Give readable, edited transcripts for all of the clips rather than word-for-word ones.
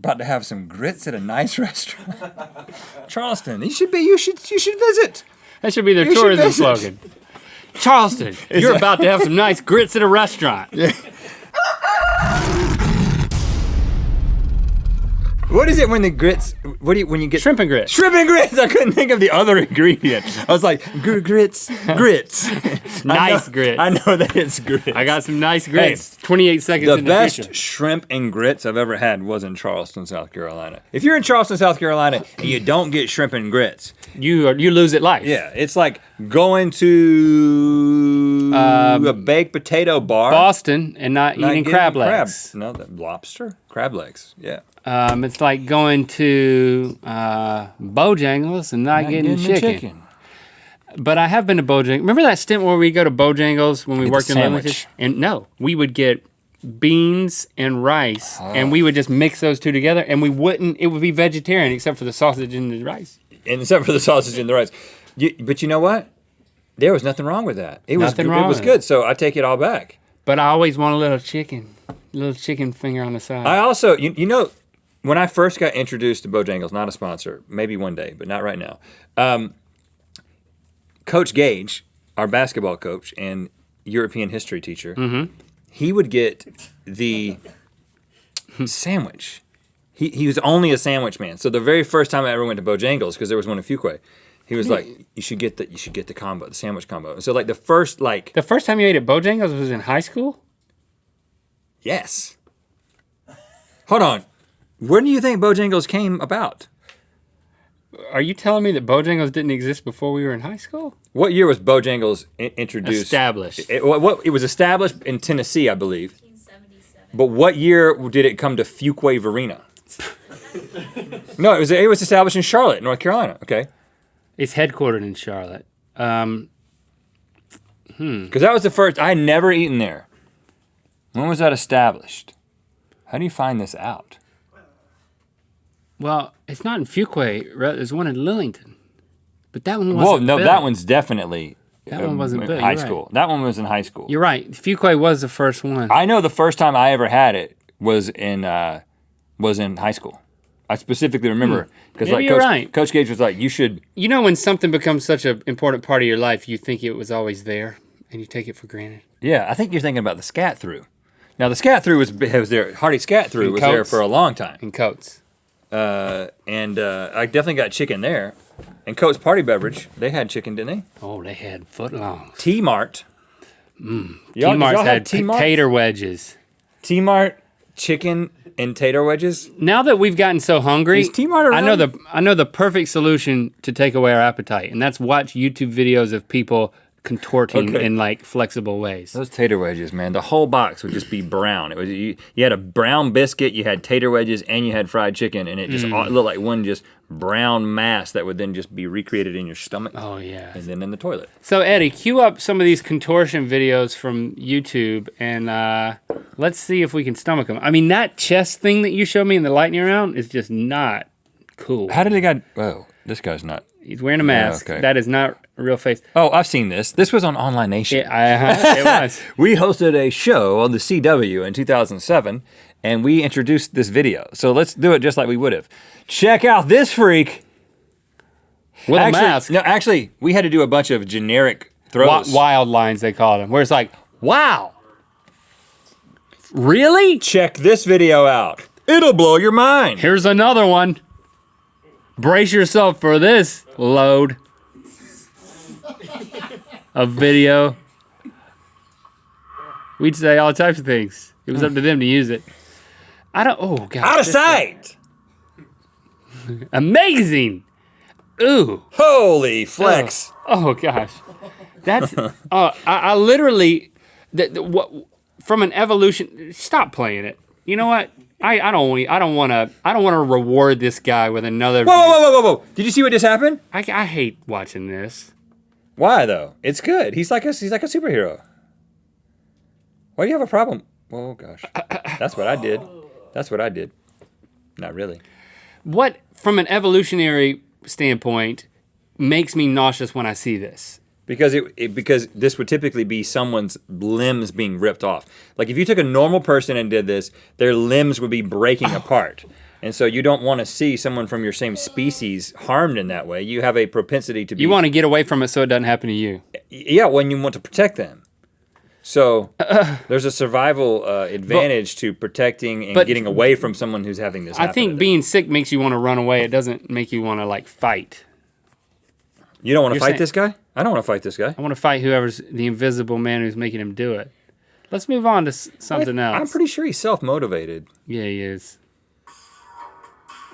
about to have some grits at a nice restaurant. Charleston, you should visit. That should be their tourism slogan. Charleston, you're about to have some nice grits at a restaurant. Yeah. What is it when the grits? When you get shrimp and grits? Shrimp and grits. I couldn't think of the other ingredient. I was like grits. Nice grits. I know that it's grits. I got some nice grits. Hey, 28 seconds. The in best the future. shrimp and grits I've ever had was in Charleston, South Carolina. If you're in Charleston, South Carolina, and you don't get shrimp and grits, you lose at life. Yeah, it's like going to a baked potato bar, Boston, and not eating crab legs. No, lobster, crab legs. Yeah. It's like going to Bojangles and not getting chicken. But I have been to Bojangles. Remember that stint where we go to Bojangles when we worked in Limited? And no, we would get beans and rice, and we would just mix those two together, and it would be vegetarian except for the sausage and the rice. And except for the sausage and the rice. But you know what? There was nothing wrong with that. It was good, so I take it all back. But I always want a little chicken finger on the side. I also, you know, when I first got introduced to Bojangles, not a sponsor, maybe one day, but not right now. Coach Gage, our basketball coach and European history teacher, he would get the sandwich. He was only a sandwich man. So the very first time I ever went to Bojangles, because there was one in Fuquay, he was like, you should get the combo, the sandwich combo. And so like the first time you ate at Bojangles was in high school? Yes. Hold on. When do you think Bojangles came about? Are you telling me that Bojangles didn't exist before we were in high school? What year was Bojangles introduced? Established. It was established in Tennessee, I believe. 1977. But what year did it come to Fuquay Varina? No, it was established in Charlotte, North Carolina. Okay. It's headquartered in Charlotte. Because that was the first. I had never eaten there. When was that established? How do you find this out? Well, it's not in Fuquay. There's one in Lillington. But that one wasn't Whoa, no, built. that one's definitely that one wasn't built. High school. Right. That one was in high school. You're right. Fuquay was the first one. I know the first time I ever had it was in high school. I specifically remember because Coach Gage was like, you should. You know when something becomes such an important part of your life, you think it was always there and you take it for granted. Yeah, I think you're thinking about the scat through. Now the scat through was there. Hardy scat through was there for a long time. In Coates. I definitely got chicken there. And Coates Party Beverage, they had chicken, didn't they? Oh, they had footlongs. T-Mart. T-Mart's had tater wedges. T-Mart chicken and tater wedges. Now that we've gotten so hungry, is T-Mart around? I know the perfect solution to take away our appetite, and that's watch YouTube videos of people contorting in like flexible ways. Those tater wedges, man, the whole box would just be brown. It was you had a brown biscuit, you had tater wedges, and you had fried chicken, and it just looked like one just brown mass that would then just be recreated in your stomach. Oh yeah, and then in the toilet. So Eddie, cue up some of these contortion videos from YouTube, and let's see if we can stomach them. I mean, that chest thing that you showed me in the lightning round is just not cool. How did the guy? Oh, this guy's not. He's wearing a mask. Yeah, okay. That is not a real face. Oh, I've seen this. This was on Online Nation. It was. We hosted a show on the CW in 2007, and we introduced this video. So let's do it just like we would have. Check out this freak. With a mask. No, actually, we had to do a bunch of generic throws. Wild lines, they called them, where it's like, wow. Really? Check this video out. It'll blow your mind. Here's another one. Brace yourself for this load of video. We'd say all types of things. It was up to them to use it. Oh, God. Out of sight. Amazing. Ooh. Holy flex. Oh gosh. That's, I literally, from an evolution, stop playing it. You know what? I don't want to reward this guy with another. Whoa! Did you see what just happened? I hate watching this. Why though? It's good. He's like a superhero. Why do you have a problem? Oh gosh, that's what I did. Not really. What, from an evolutionary standpoint, makes me nauseous when I see this? Because because this would typically be someone's limbs being ripped off. Like if you took a normal person and did this, their limbs would be breaking apart. And so you don't want to see someone from your same species harmed in that way. You have a propensity to be... You want to get away from it so it doesn't happen to you. Yeah, when you want to protect them. So there's a survival advantage to protecting and getting away from someone who's having this happen. I think being sick makes you want to run away. It doesn't make you want to, like, fight. You don't want to fight this guy? I don't want to fight this guy. I want to fight whoever's the invisible man who's making him do it. Let's move on to something else. I'm pretty sure he's self-motivated. Yeah, he is.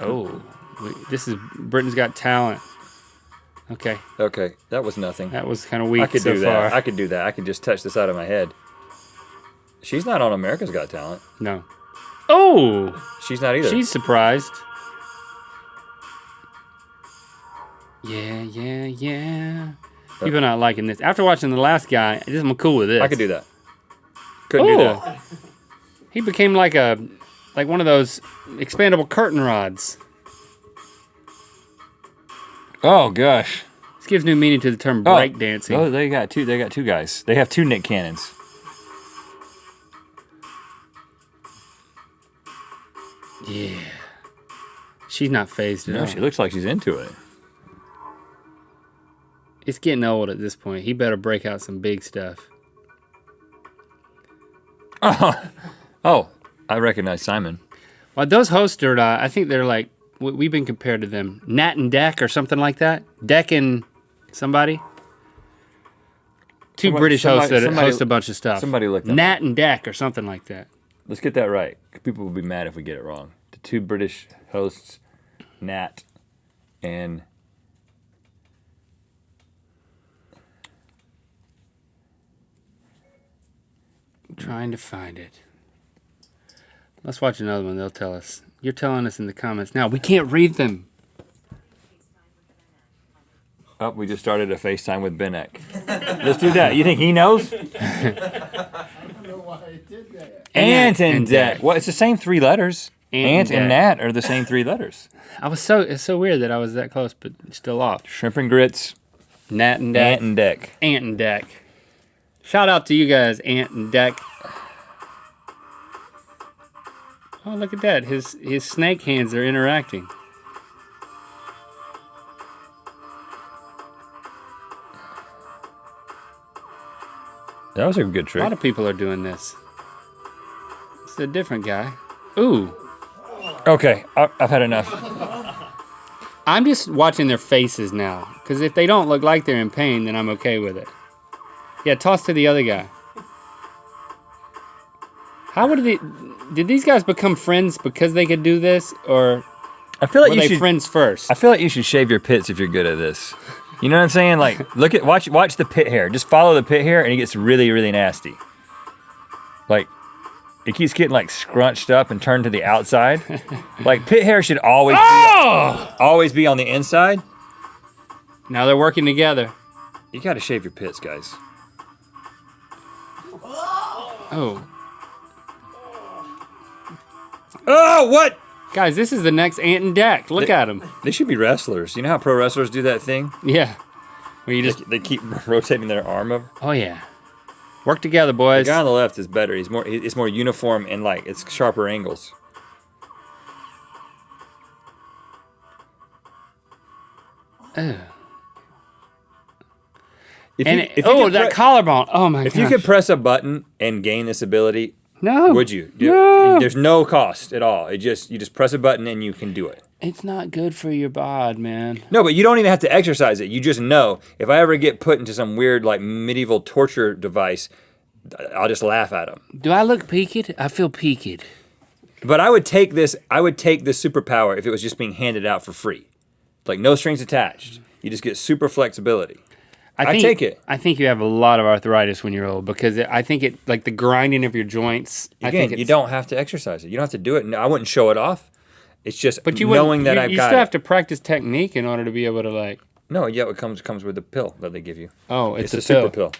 Oh, this is Britain's Got Talent. Okay. Okay, that was nothing. That was kind of weak I could so do far. that. I could do that. I could just touch this out of my head. She's not on America's Got Talent. No. Oh! She's not either. She's surprised. Yeah. People not liking this. After watching the last guy, I'm cool with this. I could do that. Couldn't do that. He became like one of those expandable curtain rods. Oh gosh. This gives new meaning to the term breakdancing. Oh, they got two guys. They have two Nick Cannons. Yeah. She's not phased at all. No, she looks like she's into it. It's getting old at this point. He better break out some big stuff. Oh, I recognize Simon. Well, those hosts are, I think they're like, we've been compared to them. Nat and Deck or something like that. Deck and somebody. Two British hosts that host a bunch of stuff. Somebody look that Nat and Deck or something like that. Let's get that right. People will be mad if we get it wrong. The two British hosts, Nat and... I'm trying to find it. Let's watch another one. They'll tell us. You're telling us in the comments now. We can't read them. Oh, we just started a FaceTime with Benek. Let's do that. You think he knows? I don't know why I did that. Ant and Deck. Well, it's the same three letters. Ant and Nat are the same three letters. It's so weird that I was that close, but still off. Shrimp and grits. Nat and Deck. Ant and Deck. Ant and Deck. Shout out to you guys, Ant and Deck. Oh, look at that. His snake hands are interacting. That was a good A trick. lot of people are doing this. It's a different guy. Ooh. Okay, I've had enough. I'm just watching their faces now. Because if they don't look like they're in pain, then I'm okay with it. Yeah, toss to the other guy. Did these guys become friends because they could do this? Or I feel like were they friends first? I feel like you should shave your pits if you're good at this. You know what I'm saying? Like, watch the pit hair. Just follow the pit hair, and it gets really, really nasty. Like, it keeps getting like scrunched up and turned to the outside. Like, pit hair should always be on the inside. Now they're working together. You got to shave your pits, guys. Oh. Oh, what? Guys, this is the next Ant and Deck. Look at them. They should be wrestlers. You know how pro wrestlers do that thing? Yeah. Where you just... They keep rotating their arm over. Oh, yeah. Work together, boys. The guy on the left is better. It's more uniform and like it's sharper angles. Ugh. That collarbone. Oh, my God. If you could press a button and gain this ability, no. would you? No. There's no cost at all. You just press a button and you can do it. It's not good for your bod, man. No, but you don't even have to exercise it. You just know. If I ever get put into some weird like medieval torture device, I'll just laugh at them. Do I look peaked? I feel peaked. But I would take this superpower if it was just being handed out for free. Like no strings attached. You just get super flexibility. I take it. I think you have a lot of arthritis when you're old because I think it like the grinding of your joints. Again, you don't have to exercise it. You don't have to do it. No, I wouldn't show it off. It's just but you knowing that I've got it. You still have to practice technique in order to be able to like. No, yeah, it comes with the pill that they give you. Oh, it's a super pill.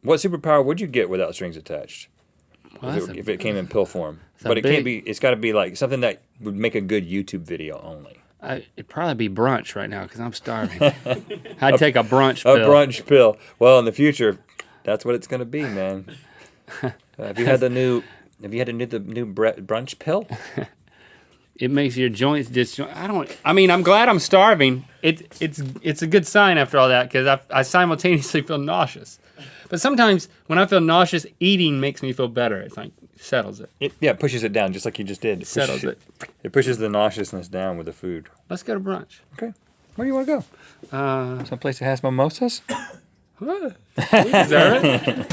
What superpower would you get without strings attached? Well, if it came in pill form, but it can't be. It's got to be like something that would make a good YouTube video only. It'd probably be brunch right now because I'm starving. I'd take a brunch pill. A brunch pill. Well, in the future, that's what it's going to be, man. Have you had the new Have you had the new brunch pill? It makes your joints disjoint. I'm glad I'm starving. It's a good sign after all that because I simultaneously feel nauseous. But sometimes when I feel nauseous, eating makes me feel better. It's like settles it. It pushes it down just like you just did. Settles it. It pushes the nauseousness down with the food. Let's go to brunch. Okay. Where do you want to go? Someplace that has mimosas? What? We deserve it.